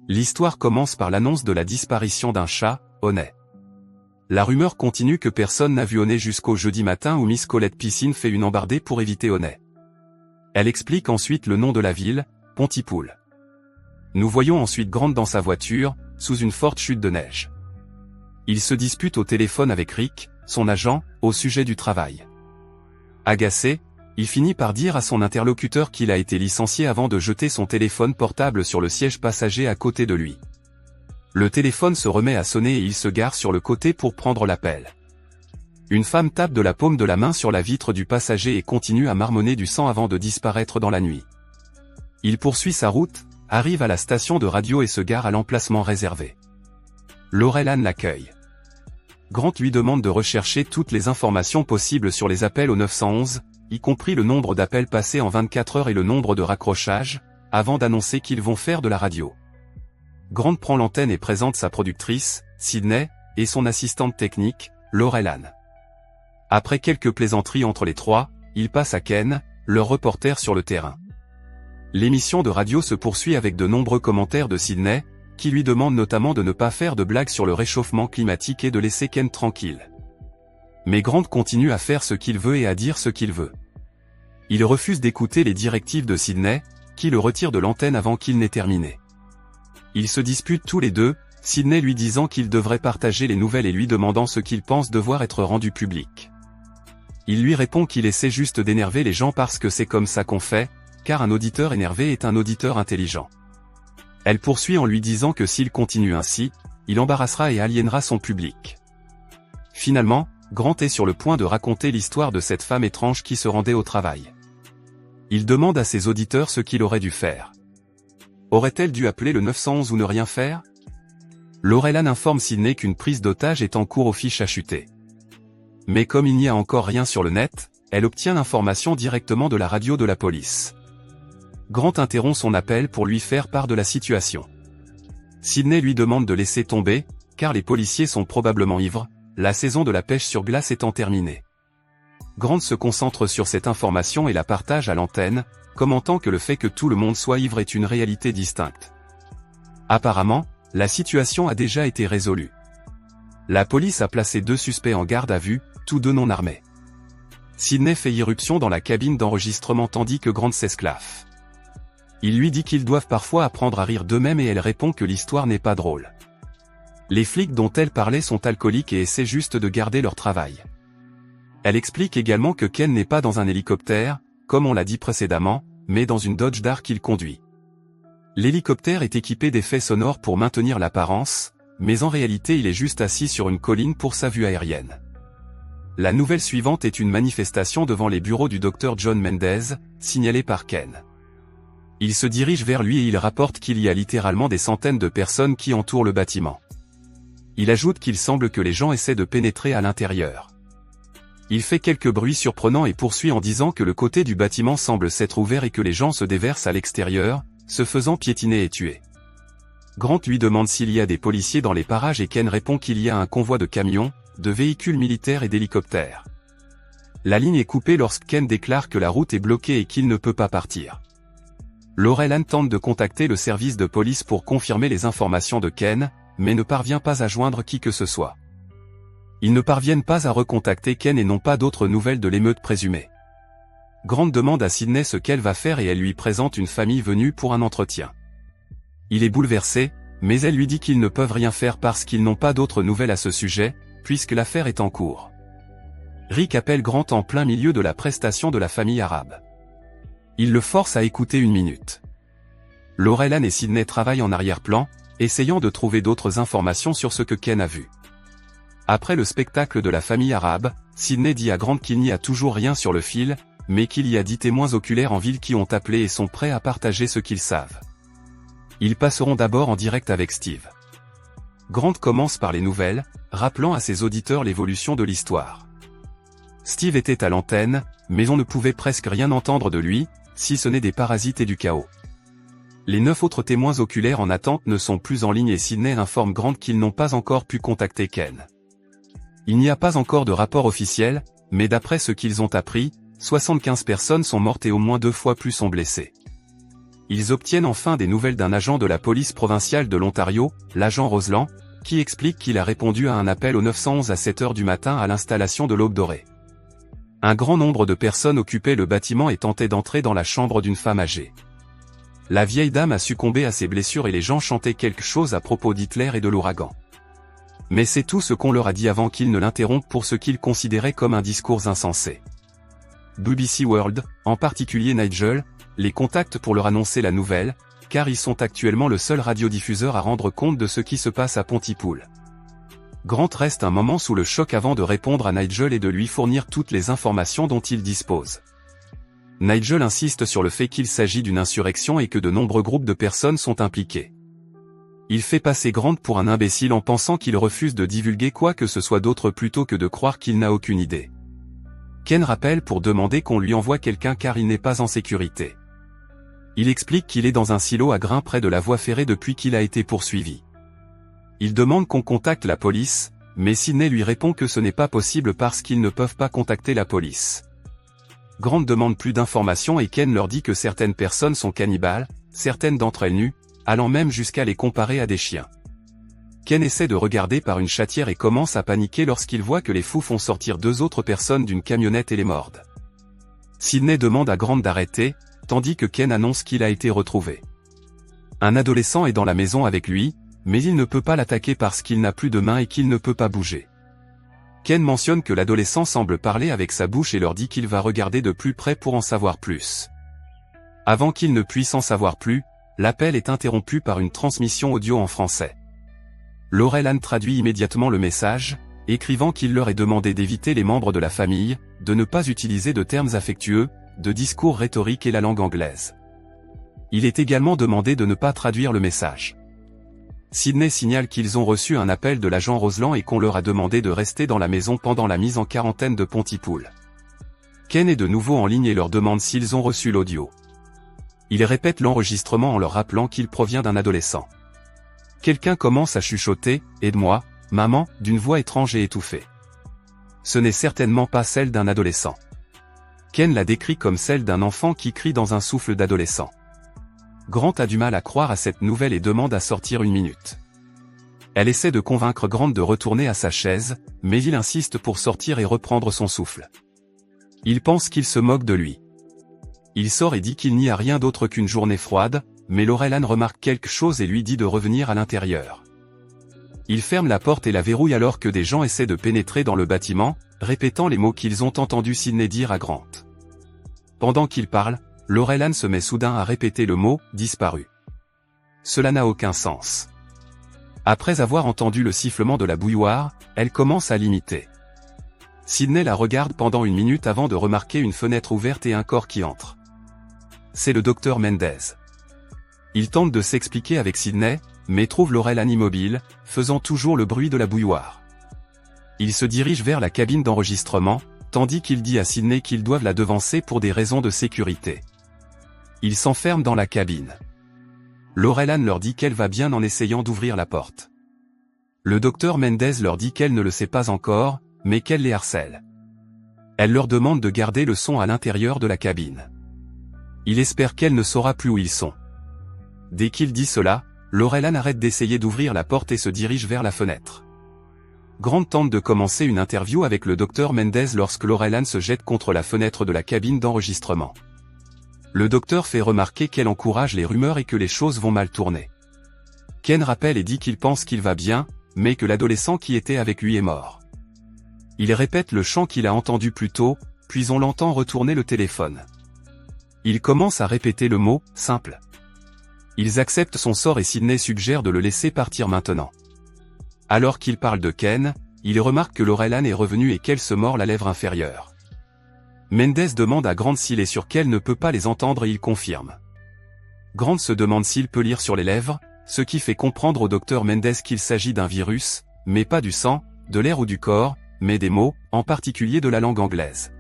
L'histoire commence par l'annonce de la disparition d'un chat, Honey. La rumeur continue que personne n'a vu Honey jusqu'au jeudi matin où Miss Colette Piscine fait une embardée pour éviter Honey. Elle explique ensuite le nom de la ville, Pontypool. Nous voyons ensuite Grant dans sa voiture, sous une forte chute de neige. Il se dispute au téléphone avec Rick, son agent, au sujet du travail. Agacé, il finit par dire à son interlocuteur qu'il a été licencié avant de jeter son téléphone portable sur le siège passager à côté de lui. Le téléphone se remet à sonner et il se gare sur le côté pour prendre l'appel. Une femme tape de la paume de la main sur la vitre du passager et continue à marmonner du sang avant de disparaître dans la nuit. Il poursuit sa route, arrive à la station de radio et se gare à l'emplacement réservé. Laurel Ann l'accueille. Grant lui demande de rechercher toutes les informations possibles sur les appels au 911, y compris le nombre d'appels passés en 24 heures et le nombre de raccrochages, avant d'annoncer qu'ils vont faire de la radio. Grant prend l'antenne et présente sa productrice, Sydney, et son assistante technique, Laurel Ann. Après quelques plaisanteries entre les trois, il passe à Ken, leur reporter sur le terrain. L'émission de radio se poursuit avec de nombreux commentaires de Sydney, qui lui demande notamment de ne pas faire de blagues sur le réchauffement climatique et de laisser Ken tranquille. Mais Grant continue à faire ce qu'il veut et à dire ce qu'il veut. Il refuse d'écouter les directives de Sydney, qui le retire de l'antenne avant qu'il n'ait terminé. Ils se disputent tous les deux, Sydney lui disant qu'il devrait partager les nouvelles et lui demandant ce qu'il pense devoir être rendu public. Il lui répond qu'il essaie juste d'énerver les gens parce que c'est comme ça qu'on fait, car un auditeur énervé est un auditeur intelligent. Elle poursuit en lui disant que s'il continue ainsi, il embarrassera et aliénera son public. Finalement, Grant est sur le point de raconter l'histoire de cette femme étrange qui se rendait au travail. Il demande à ses auditeurs ce qu'il aurait dû faire. Aurait-elle dû appeler le 911 ou ne rien faire? Laurel Ann informe Sydney qu'une prise d'otage est en cours aux fiches à chuter. Mais comme il n'y a encore rien sur le net, elle obtient l'information directement de la radio de la police. Grant interrompt son appel pour lui faire part de la situation. Sydney lui demande de laisser tomber, car les policiers sont probablement ivres, la saison de la pêche sur glace étant terminée. Grant se concentre sur cette information et la partage à l'antenne, commentant que le fait que tout le monde soit ivre est une réalité distincte. Apparemment, la situation a déjà été résolue. La police a placé 2 suspects en garde à vue, tous 2 non armés. Sydney fait irruption dans la cabine d'enregistrement tandis que Grant s'esclaffe. Il lui dit qu'ils doivent parfois apprendre à rire d'eux-mêmes et elle répond que l'histoire n'est pas drôle. Les flics dont elle parlait sont alcooliques et essaient juste de garder leur travail. Elle explique également que Ken n'est pas dans un hélicoptère, comme on l'a dit précédemment, mais dans une Dodge Dart qu'il conduit. L'hélicoptère est équipé d'effets sonores pour maintenir l'apparence, mais en réalité il est juste assis sur une colline pour sa vue aérienne. La nouvelle suivante est une manifestation devant les bureaux du Dr John Mendez, signalée par Ken. Il se dirige vers lui et il rapporte qu'il y a littéralement des centaines de personnes qui entourent le bâtiment. Il ajoute qu'il semble que les gens essaient de pénétrer à l'intérieur. Il fait quelques bruits surprenants et poursuit en disant que le côté du bâtiment semble s'être ouvert et que les gens se déversent à l'extérieur, se faisant piétiner et tuer. Grant lui demande s'il y a des policiers dans les parages et Ken répond qu'il y a un convoi de camions, de véhicules militaires et d'hélicoptères. La ligne est coupée lorsque Ken déclare que la route est bloquée et qu'il ne peut pas partir. Laurel Ann tente de contacter le service de police pour confirmer les informations de Ken, mais ne parvient pas à joindre qui que ce soit. Ils ne parviennent pas à recontacter Ken et n'ont pas d'autres nouvelles de l'émeute présumée. Grant demande à Sydney ce qu'elle va faire et elle lui présente une famille venue pour un entretien. Il est bouleversé, mais elle lui dit qu'ils ne peuvent rien faire parce qu'ils n'ont pas d'autres nouvelles à ce sujet, puisque l'affaire est en cours. Rick appelle Grant en plein milieu de la prestation de la famille arabe. Il le force à écouter 1 minute. Laurel Ann et Sydney travaillent en arrière-plan, essayant de trouver d'autres informations sur ce que Ken a vu. Après le spectacle de la famille arabe, Sydney dit à Grant qu'il n'y a toujours rien sur le fil, mais qu'il y a 10 témoins oculaires en ville qui ont appelé et sont prêts à partager ce qu'ils savent. Ils passeront d'abord en direct avec Steve. Grant commence par les nouvelles, rappelant à ses auditeurs l'évolution de l'histoire. Steve était à l'antenne, mais on ne pouvait presque rien entendre de lui, si ce n'est des parasites et du chaos. Les 9 autres témoins oculaires en attente ne sont plus en ligne et Sydney informe Grant qu'ils n'ont pas encore pu contacter Ken. Il n'y a pas encore de rapport officiel, mais d'après ce qu'ils ont appris, 75 personnes sont mortes et au moins 2 fois plus sont blessées. Ils obtiennent enfin des nouvelles d'un agent de la police provinciale de l'Ontario, l'agent Roseland, qui explique qu'il a répondu à un appel au 911 à 7 heures du matin à l'installation de l'Aube dorée. Un grand nombre de personnes occupaient le bâtiment et tentaient d'entrer dans la chambre d'une femme âgée. La vieille dame a succombé à ses blessures et les gens chantaient quelque chose à propos d'Hitler et de l'ouragan. Mais c'est tout ce qu'on leur a dit avant qu'ils ne l'interrompent pour ce qu'ils considéraient comme un discours insensé. BBC World, en particulier Nigel, les contacte pour leur annoncer la nouvelle, car ils sont actuellement le seul radiodiffuseur à rendre compte de ce qui se passe à Pontypool. Grant reste un moment sous le choc avant de répondre à Nigel et de lui fournir toutes les informations dont il dispose. Nigel insiste sur le fait qu'il s'agit d'une insurrection et que de nombreux groupes de personnes sont impliqués. Il fait passer Grant pour un imbécile en pensant qu'il refuse de divulguer quoi que ce soit d'autre plutôt que de croire qu'il n'a aucune idée. Ken rappelle pour demander qu'on lui envoie quelqu'un car il n'est pas en sécurité. Il explique qu'il est dans un silo à grains près de la voie ferrée depuis qu'il a été poursuivi. Il demande qu'on contacte la police, mais Sidney lui répond que ce n'est pas possible parce qu'ils ne peuvent pas contacter la police. Grant demande plus d'informations et Ken leur dit que certaines personnes sont cannibales, certaines d'entre elles nues, allant même jusqu'à les comparer à des chiens. Ken essaie de regarder par une chatière et commence à paniquer lorsqu'il voit que les fous font sortir 2 autres personnes d'une camionnette et les mordent. Sidney demande à Grant d'arrêter, tandis que Ken annonce qu'il a été retrouvé. Un adolescent est dans la maison avec lui, mais il ne peut pas l'attaquer parce qu'il n'a plus de main et qu'il ne peut pas bouger. Ken mentionne que l'adolescent semble parler avec sa bouche et leur dit qu'il va regarder de plus près pour en savoir plus. Avant qu'il ne puisse en savoir plus, l'appel est interrompu par une transmission audio en français. Laurel Ann traduit immédiatement le message, écrivant qu'il leur est demandé d'éviter les membres de la famille, de ne pas utiliser de termes affectueux, de discours rhétoriques et la langue anglaise. Il est également demandé de ne pas traduire le message. Sidney signale qu'ils ont reçu un appel de l'agent Roseland et qu'on leur a demandé de rester dans la maison pendant la mise en quarantaine de Pontypool. Ken est de nouveau en ligne et leur demande s'ils ont reçu l'audio. Il répète l'enregistrement en leur rappelant qu'il provient d'un adolescent. Quelqu'un commence à chuchoter « Aide-moi, maman » d'une voix étrange et étouffée. Ce n'est certainement pas celle d'un adolescent. Ken la décrit comme celle d'un enfant qui crie dans un souffle d'adolescent. Grant a du mal à croire à cette nouvelle et demande à sortir 1 minute. Elle essaie de convaincre Grant de retourner à sa chaise, mais il insiste pour sortir et reprendre son souffle. Il pense qu'il se moque de lui. Il sort et dit qu'il n'y a rien d'autre qu'une journée froide, mais Laurel Ann remarque quelque chose et lui dit de revenir à l'intérieur. Il ferme la porte et la verrouille alors que des gens essaient de pénétrer dans le bâtiment, répétant les mots qu'ils ont entendu Sidney dire à Grant. Pendant qu'il parle, Laurel Ann se met soudain à répéter le mot « disparu ». Cela n'a aucun sens. Après avoir entendu le sifflement de la bouilloire, elle commence à l'imiter. Sidney la regarde pendant 1 minute avant de remarquer une fenêtre ouverte et un corps qui entre. C'est le docteur Mendez. Il tente de s'expliquer avec Sidney, mais trouve Laurel Ann immobile, faisant toujours le bruit de la bouilloire. Il se dirige vers la cabine d'enregistrement, tandis qu'il dit à Sidney qu'ils doivent la devancer pour des raisons de sécurité. Il s'enferme dans la cabine. Laurel Ann leur dit qu'elle va bien en essayant d'ouvrir la porte. Le docteur Mendez leur dit qu'elle ne le sait pas encore, mais qu'elle les harcèle. Elle leur demande de garder le son à l'intérieur de la cabine. Il espère qu'elle ne saura plus où ils sont. Dès qu'il dit cela, Laurel Ann arrête d'essayer d'ouvrir la porte et se dirige vers la fenêtre. Grant tente de commencer une interview avec le docteur Mendez lorsque Laurel Ann se jette contre la fenêtre de la cabine d'enregistrement. Le docteur fait remarquer qu'elle encourage les rumeurs et que les choses vont mal tourner. Ken rappelle et dit qu'il pense qu'il va bien, mais que l'adolescent qui était avec lui est mort. Il répète le chant qu'il a entendu plus tôt, puis on l'entend retourner le téléphone. Il commence à répéter le mot « simple ». Ils acceptent son sort et Sidney suggère de le laisser partir maintenant. Alors qu'il parle de Ken, il remarque que Laurel Ann est revenue et qu'elle se mord la lèvre inférieure. Mendez demande à Grant s'il est sûr qu'elle ne peut pas les entendre et il confirme. Grant se demande s'il peut lire sur les lèvres, ce qui fait comprendre au docteur Mendez qu'il s'agit d'un virus, mais pas du sang, de l'air ou du corps, mais des mots, en particulier de la langue anglaise.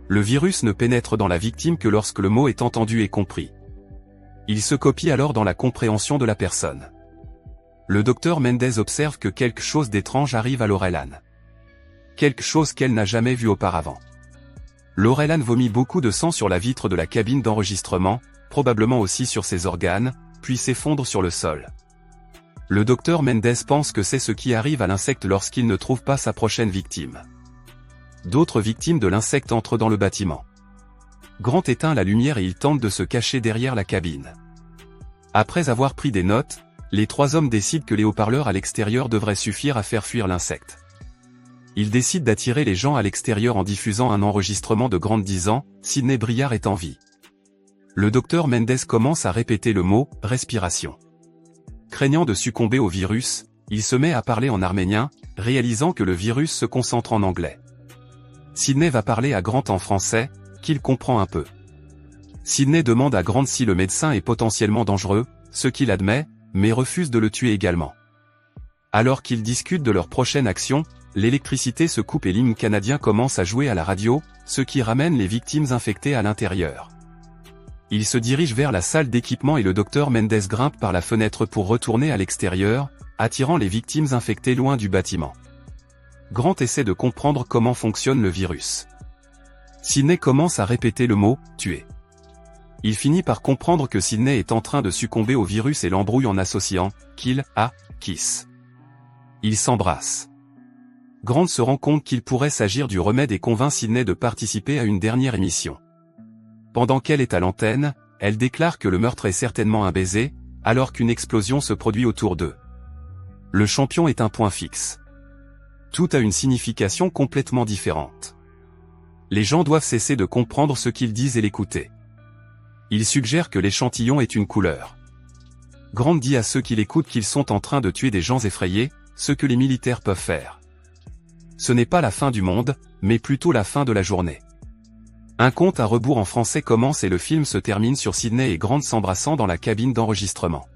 Le virus ne pénètre dans la victime que lorsque le mot est entendu et compris. Il se copie alors dans la compréhension de la personne. Le docteur Mendez observe que quelque chose d'étrange arrive à Laurel Ann. Quelque chose qu'elle n'a jamais vu auparavant. Laurel Ann vomit beaucoup de sang sur la vitre de la cabine d'enregistrement, probablement aussi sur ses organes, puis s'effondre sur le sol. Le docteur Mendes pense que c'est ce qui arrive à l'insecte lorsqu'il ne trouve pas sa prochaine victime. D'autres victimes de l'insecte entrent dans le bâtiment. Grant éteint la lumière et il tente de se cacher derrière la cabine. Après avoir pris des notes, les trois hommes décident que les haut-parleurs à l'extérieur devraient suffire à faire fuir l'insecte. Ils décident d'attirer les gens à l'extérieur en diffusant un enregistrement de Grant disant « Sidney Briard est en vie ». Le docteur Mendes commence à répéter le mot « respiration ». Craignant de succomber au virus, il se met à parler en arménien, réalisant que le virus se concentre en anglais. Sidney va parler à Grant en français, qu'il comprend un peu. Sidney demande à Grant si le médecin est potentiellement dangereux, ce qu'il admet, mais refuse de le tuer également. Alors qu'ils discutent de leur prochaine action, l'électricité se coupe et l'hymne canadien commence à jouer à la radio, ce qui ramène les victimes infectées à l'intérieur. Ils se dirigent vers la salle d'équipement et le docteur Mendes grimpe par la fenêtre pour retourner à l'extérieur, attirant les victimes infectées loin du bâtiment. Grant essaie de comprendre comment fonctionne le virus. Sidney commence à répéter le mot « tuer ». Il finit par comprendre que Sidney est en train de succomber au virus et l'embrouille en associant « kill » à « kiss ». Ils s'embrassent. Grant se rend compte qu'il pourrait s'agir du remède et convainc Sidney de participer à une dernière émission. Pendant qu'elle est à l'antenne, elle déclare que le meurtre est certainement un baiser, alors qu'une explosion se produit autour d'eux. Le champion est un point fixe. Tout a une signification complètement différente. Les gens doivent cesser de comprendre ce qu'ils disent et l'écouter. Il suggère que l'échantillon ait une couleur. Grant dit à ceux qui l'écoutent qu'ils sont en train de tuer des gens effrayés, ce que les militaires peuvent faire. Ce n'est pas la fin du monde, mais plutôt la fin de la journée. Un compte à rebours en français commence et le film se termine sur Sidney et Grant s'embrassant dans la cabine d'enregistrement.